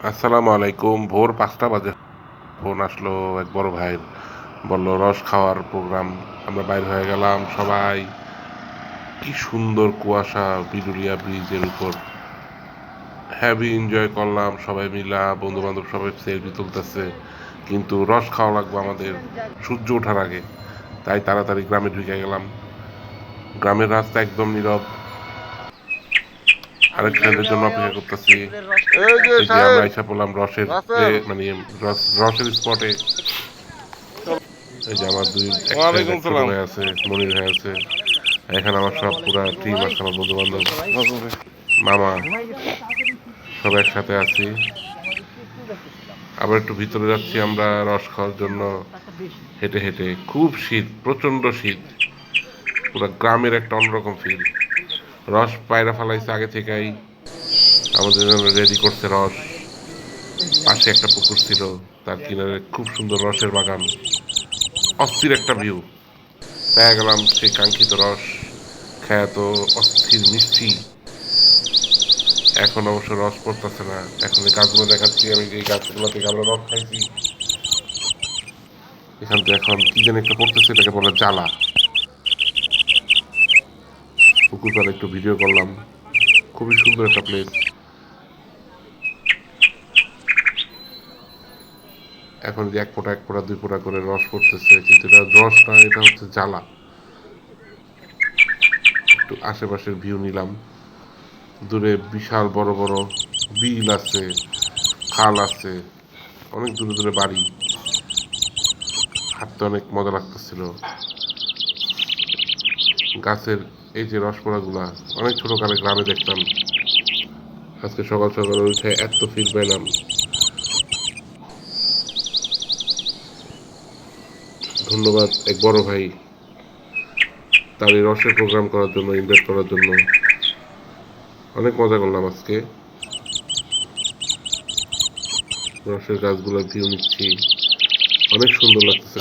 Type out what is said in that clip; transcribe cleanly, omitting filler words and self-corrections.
আসসালামু আলাইকুম। ভোর ৫টা বাজে ফোন আসলো এক বড় ভাইয়ের। বলল রস খাওয়ার প্রোগ্রাম। আমরা বাইর হয়ে গেলাম সবাই। কি সুন্দর কুয়াশা বিরুলিয়া ব্রিজের উপর। হেভি এনজয় করলাম সবাই মিলা, বন্ধু বান্ধব সবাই সেলফি তুলতেছে। কিন্তু রস খাওয়া লাগবে আমাদের সূর্য ওঠার আগে। তাই তাড়াতাড়ি গ্রামে ঢুকে গেলাম। গ্রামের রাস্তা একদম নীরব। আরেক ফ্রেন্ডের জন্য অপেক্ষা করতেছি। এই যে এই যে আমরা সাহেব আইসা পড়লাম রসের রাসেল। মানে রসের স্পটে। এই যে আমার এক ফ্রেন্ড, ওয়ালাইকুম এক ছোট সালাম। ভাই আছে, মনির ভাই আছে। এখানে আমার সব পুরা টিম আছে, আমার বন্ধু বান্ধব, মামা, সব একসাথে আছি। আবার একটু ভিতরে যাচ্ছি আমরা রস খাওয়ার জন্য, হেঁটে হেঁটে। খুব শীত, প্রচন্ড শীত। পুরো গ্রামের একটা অন্যরকম ফিল। রস পায়রা ফালাইছে আগে থেকেই, আমাদের জন্য রেডি করছে রস। পাশে একটা পুকুর ছিল, তার কিনারে খুব সুন্দর রসের বাগান। অস্থির একটা ভিউ। পেয়ে গেলাম সেই কাঙ্ক্ষিত রস। খেয়া তো অস্থির মিষ্টি। এখন অবশ্য রস পড়তেছে না। এখন এই গাছগুলো দেখাচ্ছি আমি, এই গাছগুলো থেকে আমরা রস খাইছি। এখান থেকে এখন কি যেন একটা পড়তেছে, এটাকে বলে জ্বালা। পুকুর পাড়ে একটু ভিডিও করলাম। খুবই সুন্দর একটা প্লেস। এখন যে এক ফোঁটা ২ ফোঁটা করে রস পড়তেছে, কিন্তু এটা রস না, এটা হচ্ছে জ্বালা। একটু আশেপাশের ভিউ নিলাম। দূরে বিশাল বড় বড় বিল আছে, খাল আছে, অনেক দূরে দূরে বাড়ি। হাঁটতে অনেক মজা লাগতেছিল। গাছের এই যে রসপোড়াগুলা অনেক ছোটকালে গ্রামে দেখতাম। আজকে সকাল সকাল উঠে এত ফিল পেলাম। ধন্যবাদ এক বড় ভাই, তার এই রসের প্রোগ্রাম করার জন্য, ইনভাইট করার জন্য। অনেক মজা করলাম আজকে। রসের গাছগুলোর ভিউ নিচ্ছি, অনেক সুন্দর লাগতেছে।